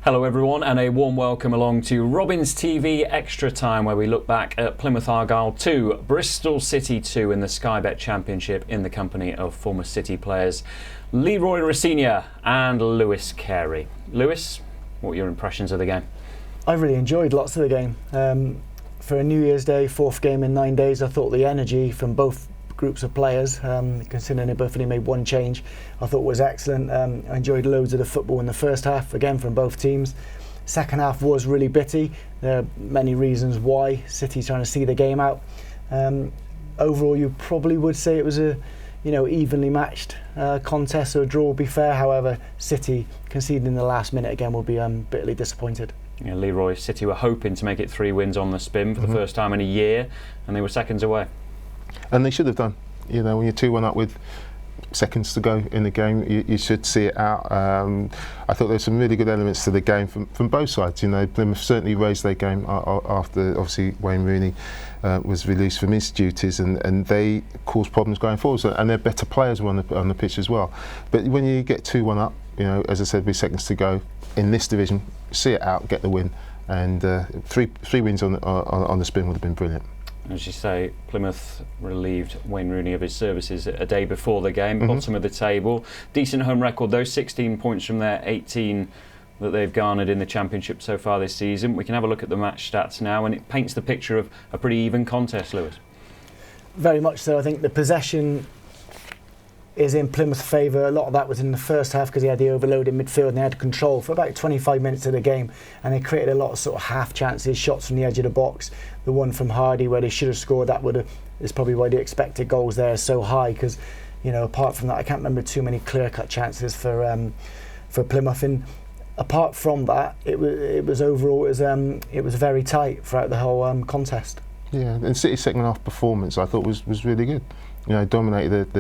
Hello everyone, and a warm welcome along to Robin's TV Extra Time, where we look back at Plymouth Argyle 2, Bristol City 2 in the Sky Bet Championship in the company of former City players Leroy Rossignol and Lewis Carey. Lewis, what were your impressions of the game? I really enjoyed lots of the game. For a New Year's Day, fourth game in 9 days, I thought the energy from both groups of players, considering they both only made one change, I thought was excellent. I enjoyed loads of the football in the first half, again from both teams. Second half was really bitty. There are many reasons why. City trying to see the game out. Overall, you probably would say it was a evenly matched contest, so a draw would be fair. However, City conceding in the last minute again will be bitterly disappointed. Yeah, Leroy, City were hoping to make it 3 wins on the spin for the first time in a year, and they were seconds away. And they should have done. When you're 2-1 up with seconds to go in the game, you should see it out. I thought there's some really good elements to the game from both sides. Plymouth certainly raised their game after obviously Wayne Rooney was released from his duties, and they caused problems going forward. And they're better players on the pitch as well. But when you get 2-1 up, as I said, with seconds to go in this division, see it out, get the win, and three wins on the spin would have been brilliant. As you say, Plymouth relieved Wayne Rooney of his services a day before the game, bottom of the table. Decent home record though, 16 points from their 18 that they've garnered in the Championship so far this season. We can have a look at the match stats now, and it paints the picture of a pretty even contest, Lewis. Very much so. I think the possession is in Plymouth's favour. A lot of that was in the first half because they had the overload in midfield and they had control for about 25 minutes of the game, and they created a lot of sort of half chances, shots from the edge of the box. The one from Hardy where they should have scored, is probably why the expected goals there is so high, because apart from that I can't remember too many clear-cut chances for Plymouth. And apart from that, it was overall it was very tight throughout the whole contest. Yeah, and City's second half performance I thought was really good. Dominated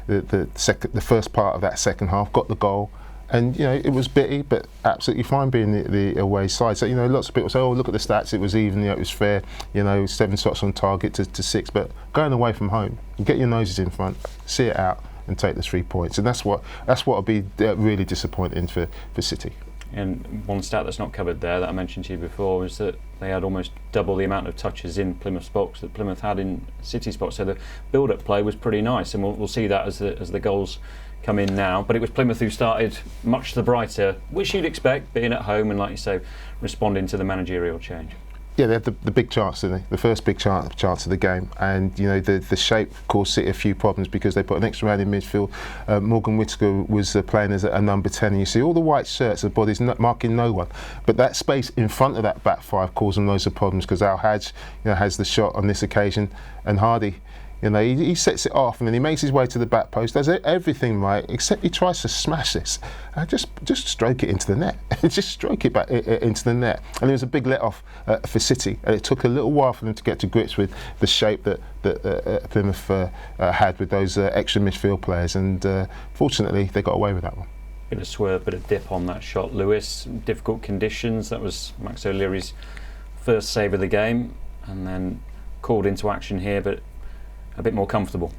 the first part of that second half, got the goal, and it was bitty, but absolutely fine being the away side. So lots of people say, "Oh, look at the stats; it was even, it was fair." 7 shots on target to 6, but going away from home, you get your noses in front, see it out, and take the 3 points, and that's what will be really disappointing for City. And one stat that's not covered there that I mentioned to you before was that they had almost double the amount of touches in Plymouth's box that Plymouth had in City's box. So the build-up play was pretty nice, and we'll see that as the goals come in now. But it was Plymouth who started much the brighter, which you'd expect, being at home and, like you say, responding to the managerial change. Yeah, they had the big chance, didn't they? The first big chance of the game, and the shape caused City a few problems because they put an extra man in midfield. Morgan Whittaker was playing as a number 10, and you see all the white shirts, the bodies marking no one, but that space in front of that back five caused them loads of problems because Al Hadj has the shot on this occasion, and Hardy. He sets it off and then he makes his way to the back post, does everything right, except he tries to smash this. Just stroke it into the net. Just stroke it back into the net. And there was a big let-off for City, and it took a little while for them to get to grips with the shape that Plymouth had with those extra midfield players, and fortunately they got away with that one. Bit of swerve, bit of dip on that shot, Lewis. Difficult conditions. That was Max O'Leary's first save of the game, and then called into action here, but a bit more comfortable.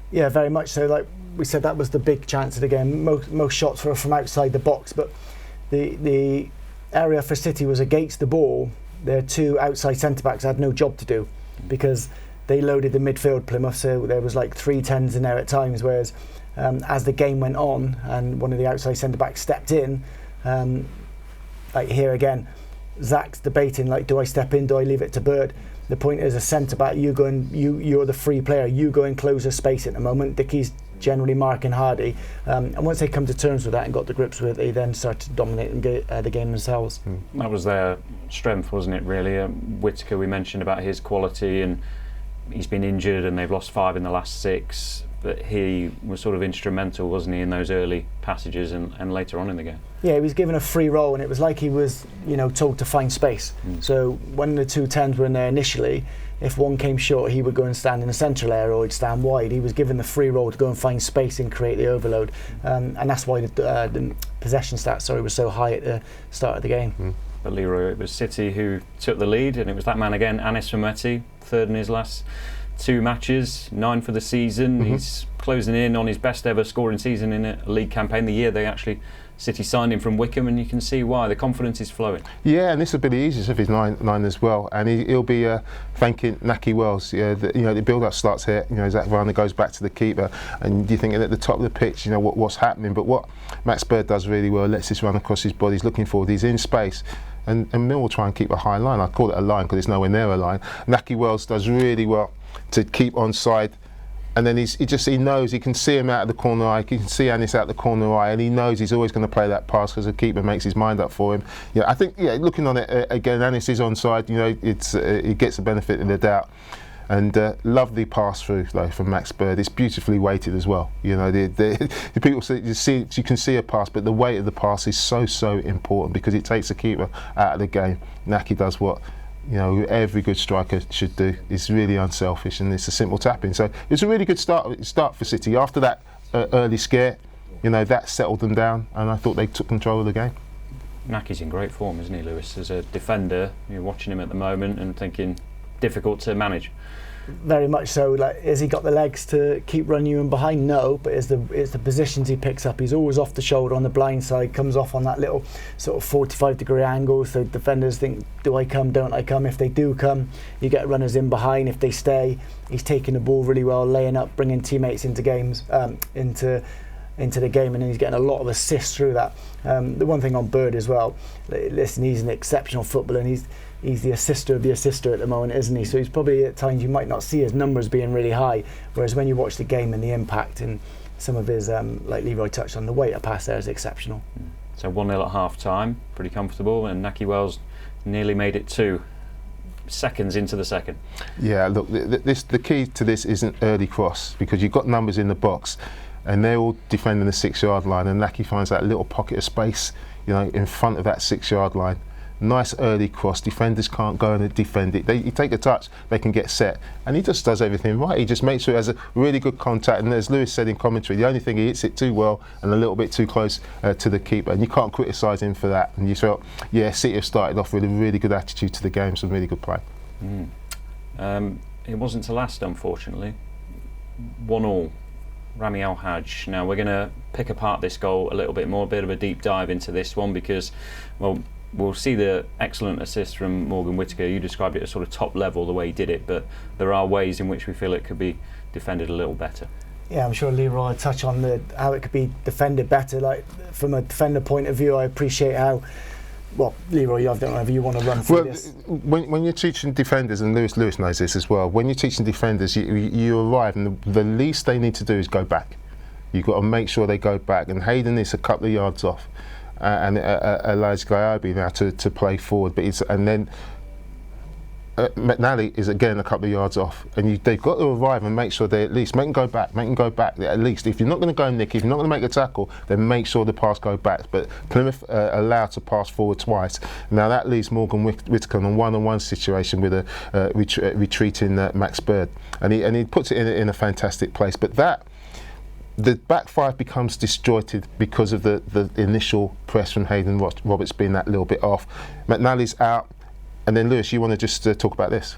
Yeah, very much so. Like we said, that was the big chance of the game. Most shots were from outside the box, but the area for City was against the ball. Their 2 outside centre-backs had no job to do because they loaded the midfield, Plymouth, so there was like 3 10s in there at times, whereas as the game went on and one of the outside centre-backs stepped in, like here again, Zach's debating, like, do I step in, do I leave it to Bird? The point is, a centre-back, you're the free player, you go and close a space at the moment. Dickie's generally marking Hardy, and once they come to terms with that and got the grips with it, they then started to dominate the game themselves. That was their strength, wasn't it, really? Whittaker, we mentioned about his quality, and he's been injured and they've lost 5 in the last 6, but he was sort of instrumental, wasn't he, in those early passages and later on in the game. Yeah, he was given a free role, and it was like he was told to find space. So when the 2 10s were in there initially, if one came short, he would go and stand in the central area or he'd stand wide. He was given the free role to go and find space and create the overload, and that's why the possession stats were so high at the start of the game. But Leroy, it was City who took the lead, and it was that man again, Anis Mehmeti, 3rd in his last 2 matches, 9 for the season. He's closing in on his best ever scoring season in a league campaign, the year they actually City signed him from Wickham, and you can see why. The confidence is flowing. Yeah, and this will be the easiest of his line as well. And he'll be thanking Nahki Wells. The build-up starts here. Zach Varner goes back to the keeper, and you're thinking at the top of the pitch, what's happening. But what Max Bird does really well, lets this run across his body. He's looking forward. He's in space. And Mill will try and keep a high line. I call it a line because it's nowhere near a line. Nahki Wells does really well to keep onside. And then he knows, he can see him out of the corner eye, he can see Anis out the corner eye, and he knows he's always going to play that pass because the keeper makes his mind up for him. I think, looking on it again, Anis is onside, he gets the benefit of the doubt. And lovely pass through though from Max Bird. It's beautifully weighted as well. The people say you can see a pass, but the weight of the pass is so important because it takes the keeper out of the game. Nahki does what every good striker should do. It's really unselfish, and it's a simple tap-in. So it's a really good start for City. After that early scare, that settled them down, and I thought they took control of the game. Nahki's in great form, isn't he, Lewis? As a defender, you're watching him at the moment and thinking, difficult to manage. Very much so. Like, has he got the legs to keep running you in behind? No, but it's the positions he picks up. He's always off the shoulder on the blind side, comes off on that little sort of 45-degree angle. So defenders think, do I come, don't I come? If they do come, you get runners in behind. If they stay, he's taking the ball really well, laying up, bringing teammates into games, into the game, and then he's getting a lot of assists through that. The one thing on Bird as well, listen, he's an exceptional footballer, and he's the assister of the assister at the moment, isn't he? So he's probably, at times you might not see his numbers being really high, whereas when you watch the game and the impact and some of his, like Leroy touched on, the weight of pass there is exceptional. So 1-0 at half time, pretty comfortable, and Nahki Wells nearly made it 2 seconds into the second. Yeah, look, the key to this isn't early cross, because you've got numbers in the box and they're all defending the 6-yard line, and Nahki finds that little pocket of space in front of that 6-yard line. Nice early cross, defenders can't go and defend it. You take a touch, they can get set, and he just does everything right. He just makes sure he has a really good contact, and as Lewis said in commentary, the only thing, he hits it too well and a little bit too close to the keeper, and you can't criticise him for that. And you felt, City have started off with a really good attitude to the game, some really good play. It wasn't to last, unfortunately. 1-1. Rami Al-Hajj. Now we're going to pick apart this goal a little bit more, a bit of a deep dive into this one, because, well, we'll see the excellent assist from Morgan Whittaker. You described it as sort of top level, the way he did it, but there are ways in which we feel it could be defended a little better. Yeah, I'm sure Leroy will touch on how it could be defended better. Like, from a defender point of view, I appreciate how, well, Leroy, I don't know if you want to run through this. When you're teaching defenders, and Lewis knows this as well, when you're teaching defenders, you arrive, and the least they need to do is go back. You've got to make sure they go back, and Hayden is a couple of yards off, and allows Gayabi now to play forward, and then McNally is again a couple of yards off, and they've got to arrive and make sure they at least make them go back at least. If you're not going to go nick, if you're not going to make a tackle, then make sure the pass go back. But Plymouth allowed to pass forward twice. Now that leaves Morgan Whittaker in a one-on-one situation with a retreating Max Bird, and he puts it in a fantastic place. But the back five becomes disjointed because of the initial press from Hayden Roberts being that little bit off. McNally's out. And then Lewis, you want to just talk about this?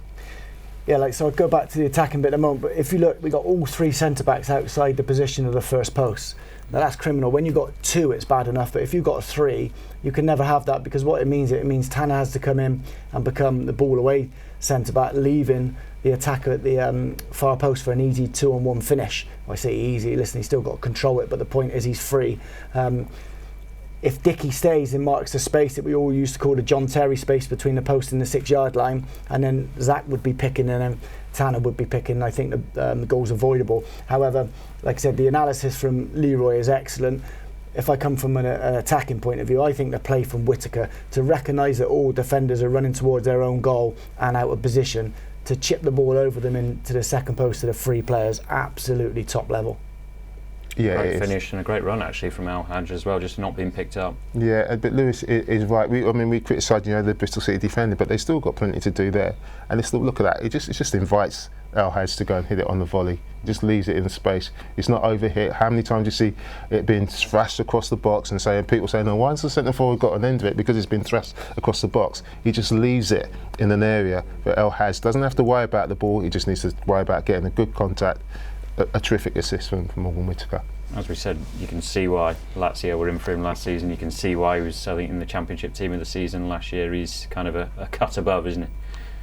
Yeah, so I'll go back to the attacking bit in a moment, but if you look, we got all 3 centre-backs outside the position of the first post. Now that's criminal. When you've got 2, it's bad enough, but if you've got 3, you can never have that, because what it means Tanner has to come in and become the ball away centre-back, leaving the attacker at the far post for an easy 2-on-1 finish. I say easy, listen, he's still got to control it, but the point is he's free. If Dickey stays and marks the space that we all used to call the John Terry space between the post and the 6-yard line, and then Zach would be picking and then Tanner would be picking, I think the goal's avoidable. However, like I said, the analysis from Leroy is excellent. If I come from an attacking point of view, I think the play from Whittaker to recognise that all defenders are running towards their own goal and out of position, to chip the ball over them into the second post to the 3 players, absolutely top level. Yeah, great finish and a great run actually from Al-Hajj as well, just not being picked up. Yeah, but Lewis is right. We criticised the Bristol City defender, but they still got plenty to do there. And it's look at that. It just invites Al-Hajj to go and hit it on the volley. Just leaves it in the space. It's not overhit. How many times do you see it being thrashed across the box and people saying, "No, why has the centre forward got an end of it?" Because it's been thrashed across the box. He just leaves it in an area where Al-Hajj doesn't have to worry about the ball. He just needs to worry about getting a good contact. A terrific assist from Morgan Whittaker. as we said, you can see why Lazio were in for him last season. You can see why he was, I think, in the Championship team of the season last year. He's kind of a cut above, isn't he?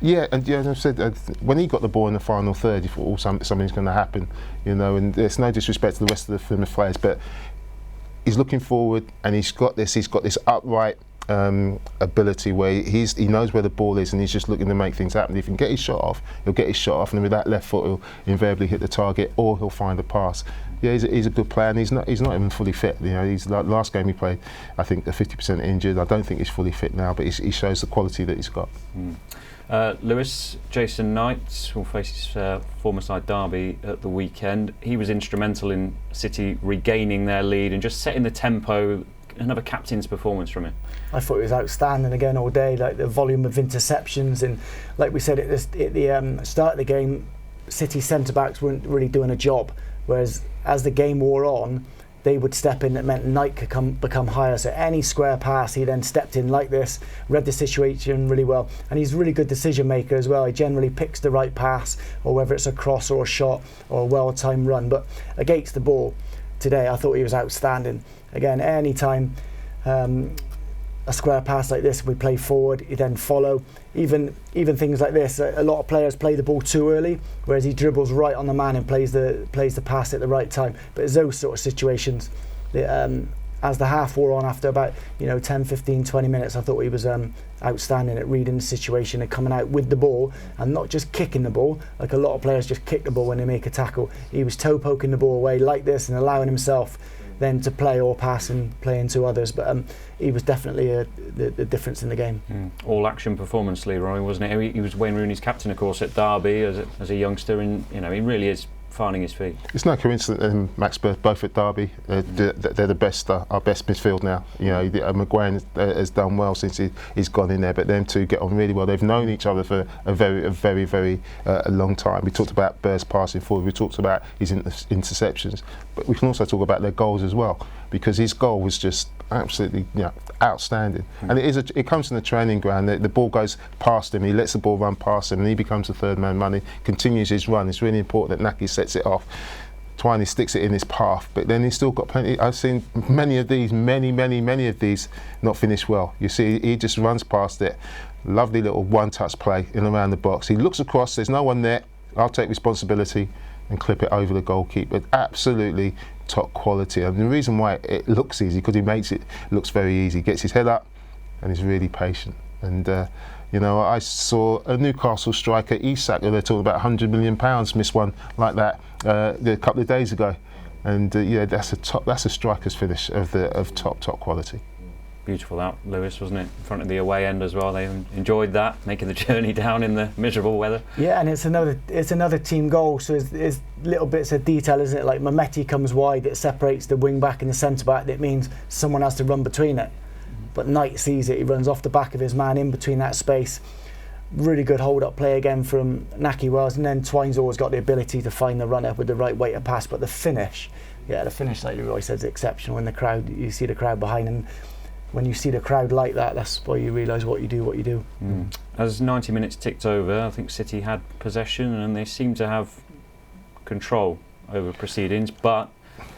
Yeah, and as I said, when he got the ball in the final third, you thought, something's going to happen, and there's no disrespect to the rest of the Plymouth players, but he's looking forward, and he's got this upright ability where he knows where the ball is, and he's just looking to make things happen. If he can get his shot off, he'll get his shot off, and with that left foot, he'll invariably hit the target, or he'll find a pass. Yeah, he's a good player, and he's not even fully fit. He's last game he played, I think, 50% injured. I don't think he's fully fit now, but he shows the quality that he's got. Lewis, Jason Knight will face his former side Derby at the weekend. He was instrumental in City regaining their lead and just setting the tempo. Another captain's performance from him. I thought it was outstanding again all day, like the volume of interceptions, and like we said at the start of the game, City centre-backs weren't really doing a job, whereas as the game wore on, they would step in. That meant Knight could become higher, so any square pass he then stepped in like this, read the situation really well, and he's a really good decision maker as well. He generally picks the right pass, or whether it's a cross or a shot or a well-timed run. But against the ball today, I thought he was outstanding. Again, any time a square pass like this, we play forward, he then follow. Even things like this, a lot of players play the ball too early, whereas he dribbles right on the man and plays the pass at the right time. But it's those sort of situations that, as the half wore on, after about 10, 15, 20 minutes, I thought he was outstanding at reading the situation and coming out with the ball and not just kicking the ball like a lot of players just kick the ball when they make a tackle. He was toe poking the ball away like this and allowing himself then to play or pass and play into others. But he was definitely the difference in the game. All action performance, Leroy, wasn't it? He was Wayne Rooney's captain, of course, at Derby as a youngster, and he really is finding his feet. It's no coincidence Max Birth both at Derby. They're the best, our best midfield now. Maguire has done well since he's gone in there, but them two get on really well. They've known each other for a very long time. We talked about Birth's passing forward. We talked about his interceptions, but we can also talk about their goals as well, because his goal was just absolutely outstanding. And it comes from the training ground. The ball goes past him, he lets the ball run past him, and he becomes the third man running, continues his run. It's really important that Naki sets it off. Twiney sticks it in his path, but then he's still got plenty. I've seen many of these not finish well. You see, he just runs past it. Lovely little one-touch play in around the box. He looks across, there's no one there, I'll take responsibility and clip it over the goalkeeper. Absolutely top quality. And the reason why it looks easy, because he makes it looks very easy. He gets his head up and he's really patient. And I saw a Newcastle striker, Isak, they're talking about £100 million, miss one like that a couple of days ago. And that's a striker's finish of top quality. Beautiful that, Lewis, wasn't it? In front of the away end as well. They enjoyed that, making the journey down in the miserable weather. Yeah, and it's another team goal. So there's little bits of detail, isn't it? Like Mehmeti comes wide, it separates the wing back and the centre back. That means someone has to run between it. But Knight sees it. He runs off the back of his man in between that space. Really good hold-up play again from Naki Wells, and then Twine's always got the ability to find the runner with the right weight of pass. But the finish, like Leroy said, is exceptional. When you see the crowd behind, and when you see the crowd like that, that's why you realise what you do. As 90 minutes ticked over, I think City had possession and they seemed to have control over proceedings, but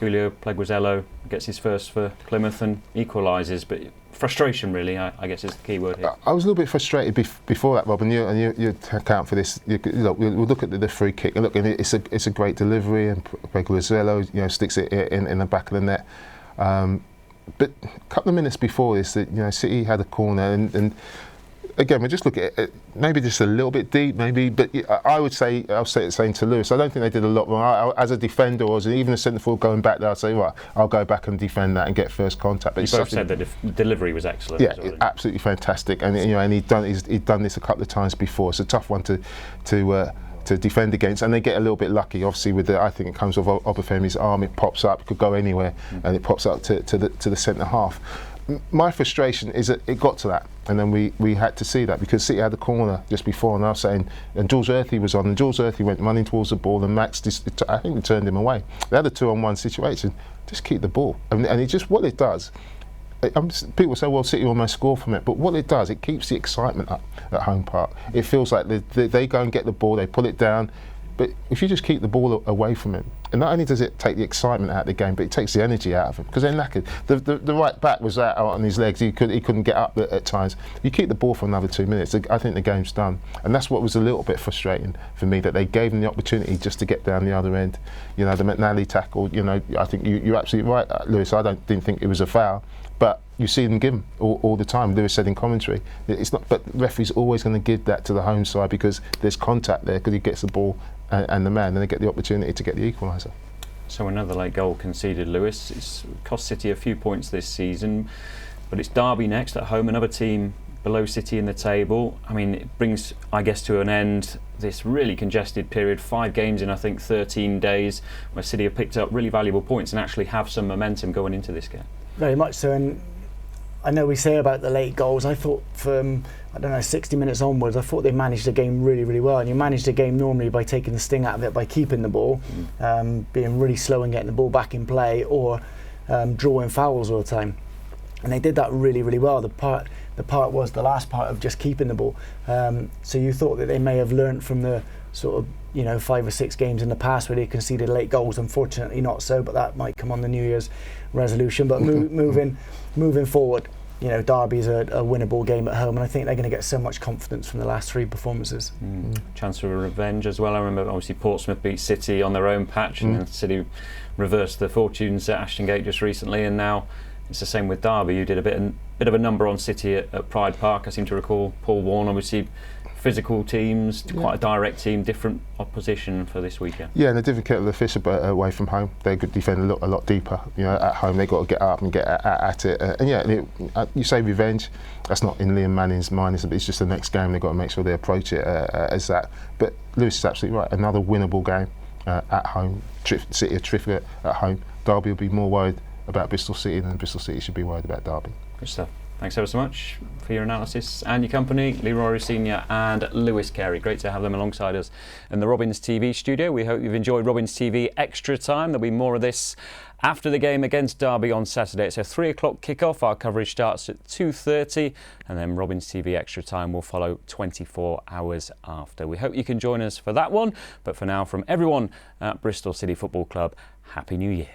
Julio Pleguezuelo gets his first for Plymouth and equalises. But frustration, really, I guess, is the key word here. I was a little bit frustrated before that, Rob, and you account for this. We'll look at the free kick, and look, and it's a great delivery, and Pleguezuelo, sticks it in the back of the net. But a couple of minutes before this, City had a corner, and again, we just look at it, maybe just a little bit deep, maybe. But I'll say the same to Lewis. I don't think they did a lot wrong. As a defender, or even a centre forward going back there, I'd say, right, I'll go back and defend that and get first contact. But you both said that the delivery was excellent. Yeah, absolutely fantastic. And and he'd done this a couple of times before. It's a tough one to defend against, and they get a little bit lucky. Obviously, with I think it comes with Obafemi's arm. It pops up, it could go anywhere, and it pops up to the centre half. My frustration is that it got to that, and then we had to see that, because City had the corner just before, and I was saying, and Jules Earthy was on, and Jules Earthy went running towards the ball, and Max I think he turned him away. They had a 2-on-1 situation. Just keep the ball, and it just, what it does. People say, well, City almost score from it, but what it does, it keeps the excitement up at Home Park. It feels like they go and get the ball, they pull it down, But if you just keep the ball away from him, and not only does it take the excitement out of the game, but it takes the energy out of him, because they're knackered. The right back was out on his legs. He couldn't get up at times. You keep the ball for another 2 minutes, I think the game's done. And that's what was a little bit frustrating for me, that they gave him the opportunity just to get down the other end. You know, the McNally tackle, you know, I think you're absolutely right, Lewis. I didn't think it was a foul, but you see them give them all the time. Lewis said in commentary, it's not. But the referee's always going to give that to the home side because there's contact there, because he gets the ball and the man, and they get the opportunity to get the equaliser. So another late goal conceded, Lewis. It's cost City a few points this season, but it's Derby next at home, another team below City in the table. I mean, it brings, I guess, to an end this really congested period, 5 games in I think 13 days, where City have picked up really valuable points and actually have some momentum going into this game. Very much so, and I know we say about the late goals. I thought from 60 minutes onwards, I thought they managed the game really, really well. And you manage the game normally by taking the sting out of it, by keeping the ball, being really slow and getting the ball back in play, or drawing fouls all the time. And they did that really, really well. The last part of just keeping the ball. So you thought that they may have learnt from the sort of 5 or 6 games in the past where they conceded late goals. Unfortunately, not so. But that might come on the New Year's resolution. But moving forward, Derby's a winnable game at home, and I think they're going to get so much confidence from the last 3 performances. Chance for a revenge as well. I remember obviously Portsmouth beat City on their own patch, and then City reversed their fortunes at Ashton Gate just recently, and now it's the same with Derby. You did a bit of a number on City at Pride Park. I seem to recall Paul Warne, obviously physical teams, quite a direct team, different opposition for this weekend. Yeah, and a different kettle of fish away from home. They could defend a lot deeper. At home they've got to get up and get at it. You say revenge. That's not in Liam Manning's mind. It's just the next game. They've got to make sure they approach it as that. But Lewis is absolutely right. Another winnable game at home. City are terrific at home. Derby will be more worried about Bristol City than Bristol City should be worried about Derby. Good stuff. Thanks ever so much for your analysis and your company, Leroy Senior and Lewis Carey. Great to have them alongside us in the Robins TV studio. We hope you've enjoyed Robins TV Extra Time. There'll be more of this after the game against Derby on Saturday. It's a 3 o'clock kick-off. Our coverage starts at 2:30, and then Robins TV Extra Time will follow 24 hours after. We hope you can join us for that one. But for now, from everyone at Bristol City Football Club, Happy New Year.